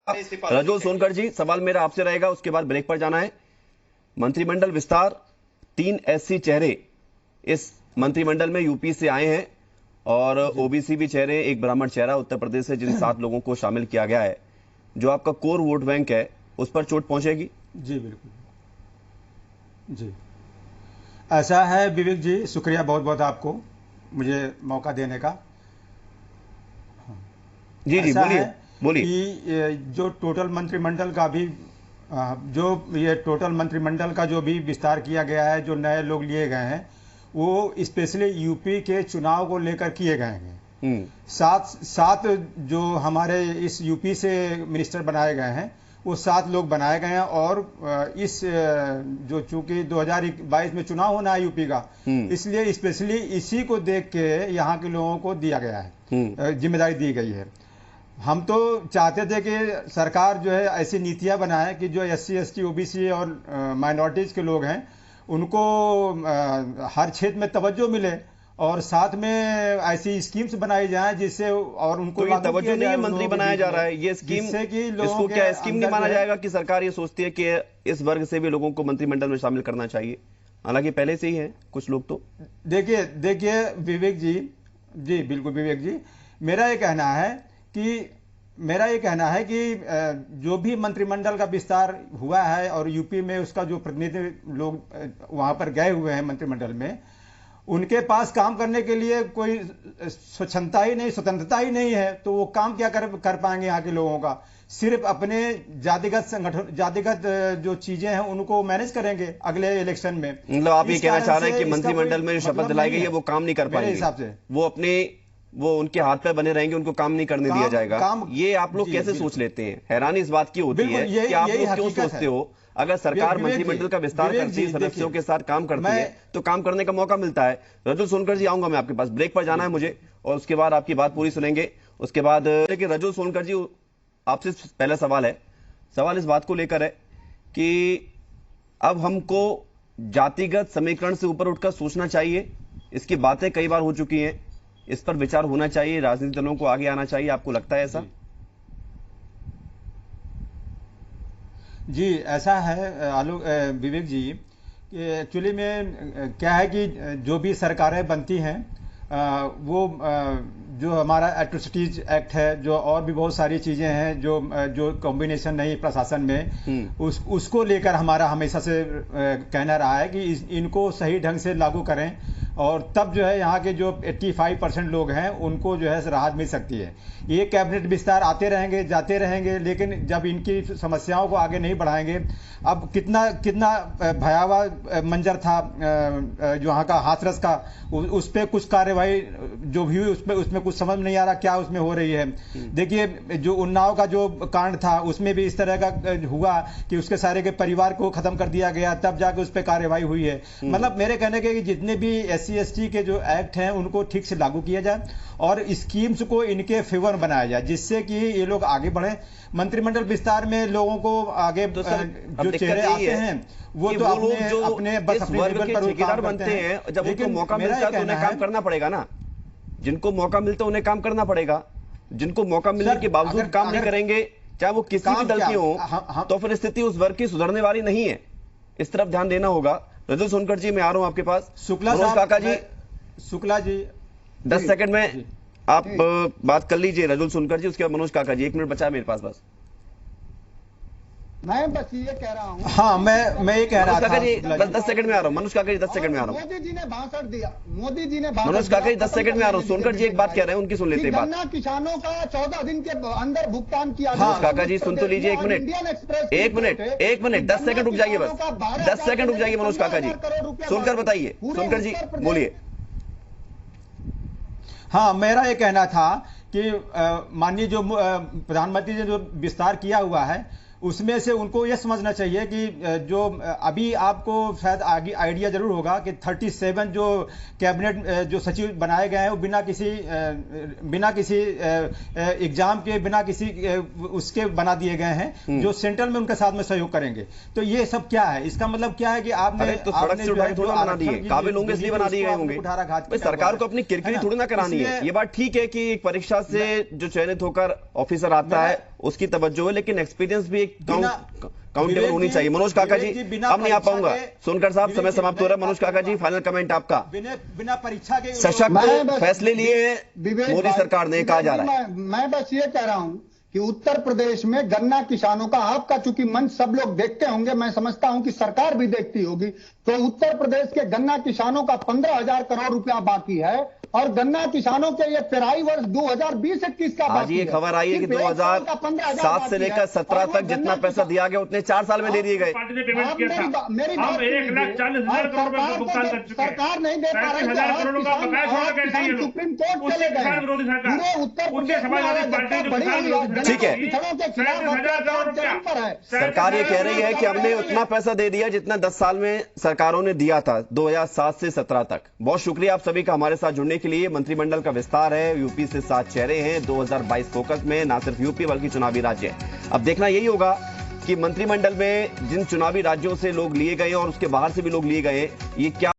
रजुल सोनकर जी, सवाल मेरा आपसे रहेगा, उसके बाद ब्रेक पर जाना है। मंत्रिमंडल विस्तार, 3 एससी चेहरे इस मंत्रिमंडल में यूपी से आए हैं और ओबीसी भी चेहरे, एक ब्राह्मण चेहरा उत्तर प्रदेश से, जिन 7 लोगों को शामिल किया गया है। जो आपका कोर वोट बैंक है उस पर चोट पहुंचेगी? जी बिल्कुल जी, ऐसा है विवेक जी। शुक्रिया बहुत बहुत आपको मुझे मौका देने का। जी जी, बोलिए बोलिए। कि जो टोटल मंत्रिमंडल का भी टोटल मंत्रिमंडल का जो भी विस्तार किया गया है, जो नए लोग लिए गए हैं, वो स्पेशली यूपी के चुनाव को लेकर किए गए हैं। सात जो हमारे इस यूपी से मिनिस्टर बनाए गए हैं, वो 7 लोग बनाए गए हैं। और इस जो चूंकि 2022 में चुनाव होना है यूपी का, इसलिए स्पेशली इसी को देख के यहाँ के लोगों को दिया गया है, जिम्मेदारी दी गई है। हम तो चाहते थे कि सरकार जो है ऐसी नीतियां बनाए कि जो एससी एसटी ओबीसी और माइनॉरिटीज के लोग हैं उनको हर क्षेत्र में तवज्जो मिले, और साथ में ऐसी स्कीम्स बनाई जाए जिससे और उनको तो तवज्जो नहीं है, मंत्री बनाया जा रहा है ये स्कीम, इसको क्या स्कीम नहीं माना जाएगा कि सरकार ये सोचती है कि इस वर्ग से भी लोगों को मंत्रिमंडल में शामिल करना चाहिए? हालांकि पहले से ही है कुछ लोग। तो देखिए विवेक जी बिल्कुल विवेक जी, मेरा ये कहना है कि जो भी मंत्रिमंडल का विस्तार हुआ है और यूपी में उसका जो प्रतिनिधि लोग वहां पर गए हुए हैं मंत्रिमंडल में, उनके पास काम करने के लिए कोई स्वतंत्रता ही नहीं है। तो वो काम क्या कर पाएंगे यहाँ के लोगों का? सिर्फ अपने जातिगत जो चीजें हैं उनको मैनेज करेंगे अगले इलेक्शन में। मतलब आप ये कहना चाह रहे हैं कि मंत्रिमंडल में जो शपथ दिलाई गई है वो काम नहीं कर पाएंगे? मेरे हिसाब से वो उनके हाथ पे बने रहेंगे, उनको काम नहीं करने दिया जाएगा। ये आप लोग कैसे सोच लेते हैं? हैरानी इस बात की होती है कि आप लोग क्यों सोचते हो अगर सरकार मंत्रिमंडल का विस्तार करती है, सदस्यों के साथ काम करती है, तो काम करने का मौका मिलता है। रजुल सोनकर जी, आऊंगा मैं आपके पास, ब्रेक पर जाना है मुझे और उसके बाद आपकी बात पूरी सुनेंगे। उसके बाद देखिए रजुल सोनकर जी, आपसे पहला सवाल इस बात को लेकर है कि अब हमको जातिगत समीकरण से ऊपर उठकर सोचना चाहिए। इसकी बातें कई बार हो चुकी हैं, इस पर विचार होना चाहिए, राजनीतिक दलों को आगे आना चाहिए। आपको लगता है ऐसा? जी ऐसा है विवेक जी, एक्चुअली में क्या है कि जो भी सरकारें बनती हैं वो जो हमारा एट्रोसिटीज एक्ट है, जो और भी बहुत सारी चीजें हैं जो कॉम्बिनेशन नहीं प्रशासन में, उसको लेकर हमारा हमेशा से कहना रहा है कि इनको सही ढंग से लागू करें, और तब जो है यहाँ के जो 85% लोग हैं उनको जो है राहत मिल सकती है। ये कैबिनेट विस्तार आते रहेंगे जाते रहेंगे, लेकिन जब इनकी समस्याओं को आगे नहीं बढ़ाएंगे, अब कितना भयावह मंजर था जो यहाँ का हाथरस का, उस पर कुछ कार्यवाही जो भी हुई उसमें कुछ समझ नहीं आ रहा क्या उसमें हो रही है। देखिए जो उन्नाव का जो कांड था उसमें भी इस तरह का हुआ कि उसके सारे के परिवार को खत्म कर दिया गया, तब जाके उस पर कार्यवाही हुई है। मतलब मेरे कहने के जितने भी एससी एसटी के जो एक्ट हैं उनको ठीक से लागू किया जाए और स्कीम्स को इनके फेवर बनाया जाए, जिससे कि ये लोग आगे बढ़े। मंत्रिमंडल विस्तार में लोगों को आगे जो चेहरे आते हैं वो तो अपने लेवल पर ठेकेदार बनते हैं, जब उनको मौका मिलता है तो उन्हें काम करना पड़ेगा ना। जिनको मौका मिलता है उन्हें काम करना पड़ेगा, जिनको मौका मिलने के बावजूद काम नहीं करेंगे, चाहे वो किसी भी दल के हो, तो फिर स्थिति उस वर्ग की सुधरने वाली नहीं है। इस तरफ ध्यान देना होगा। रजुल सोनकर जी, मैं आ रहा हूं आपके पास। शुक्ला जी 10 सेकंड में आप बात कर लीजिए रजुल सोनकर जी, उसके बाद मनोज काका जी। 1 मिनट बचा है मेरे पास बस। मैं बस ये कह रहा हूँ। हाँ मैं ये कह रहा था। बस 10 सेकंड में आ रहा हूँ। मनोज काका जी 10 सेकंड में आ रहा हूँ। मोदी जी ने भाषण दिया। मनोज काका जी 10 सेकंड में आ रहा हूँ। सोनकर जी एक बात कह रहे हैं, उनकी सुन लेते हैं बात। गन्ना किसानों का 14 दिन के अंदर भुगतान किया। मनोज काका जी सुन तो लीजिए। 1 मिनट 10 सेकंड रुक जाइए, बस 10 सेकंड रुक जाइए मनोज काका जी। सुनकर बताइए, सोनकर जी बोलिए। हाँ मेरा ये कहना था कि माननीय जो प्रधानमंत्री ने जो विस्तार किया हुआ है उसमें से उनको यह समझना चाहिए कि जो अभी आपको शायद आगे आइडिया जरूर होगा कि 37 जो कैबिनेट जो सचिव बनाए गए हैं वो बिना किसी एग्जाम के, बिना किसी उसके बना दिए गए हैं, जो सेंट्रल में उनके साथ में सहयोग करेंगे। तो ये सब क्या है? इसका मतलब क्या है कि आपने तो सड़क से उठाई थोड़ा बना दिए, काबिल होंगे इसलिए बना दिए गए होंगे। सरकार को अपनी किरकिरी थोड़ी ना करानी है। ये बात ठीक है कि एक परीक्षा से जो चयनित होकर ऑफिसर आता है उसकी तवज्जो है, लेकिन एक्सपीरियंस भी एक काउंटेबल होनी चाहिए। मनोज काका जी, अब नहीं आ पाऊंगा। सोनकर साहब, समय समाप्त हो रहा है। मनोज काका जी, फाइनल कमेंट आपका। बिना परीक्षा के सशक्त फैसले लिए हैं मोदी सरकार ने, कहा जा रहा है। मैं बस ये कह रहा हूं कि उत्तर प्रदेश में गन्ना किसानों का, आपका चूंकि मंच सब लोग देखते होंगे, मैं समझता हूं कि सरकार भी देखती होगी, तो उत्तर प्रदेश के गन्ना किसानों का 15,000 करोड़ रुपया बाकी है और गन्ना किसानों के ये पेराई वर्ष 2020-21 का आज ये खबर आई है कि 2007 से लेकर 17 तक जितना पैसा दिया गया उतने 4 साल में दे दिए गए। मेरी बात सरकार नहीं दे पा रही, सुप्रीम कोर्ट चले गए, पूरे उत्तर प्रदेश में बड़ी हुई। ठीक है, सरकार ये कह रही है कि हमने उतना पैसा दे दिया जितना 10 साल में सरकारों ने दिया था 2007 से 17 तक। बहुत शुक्रिया आप सभी का हमारे साथ जुड़ने के लिए। मंत्रिमंडल का विस्तार है, यूपी से 7 चेहरे हैं, 2022 फोकस में ना सिर्फ यूपी बल्कि चुनावी राज्य है। अब देखना यही होगा कि मंत्रिमंडल में जिन चुनावी राज्यों से लोग लिए गए और उसके बाहर से भी लोग लिए गए, ये क्या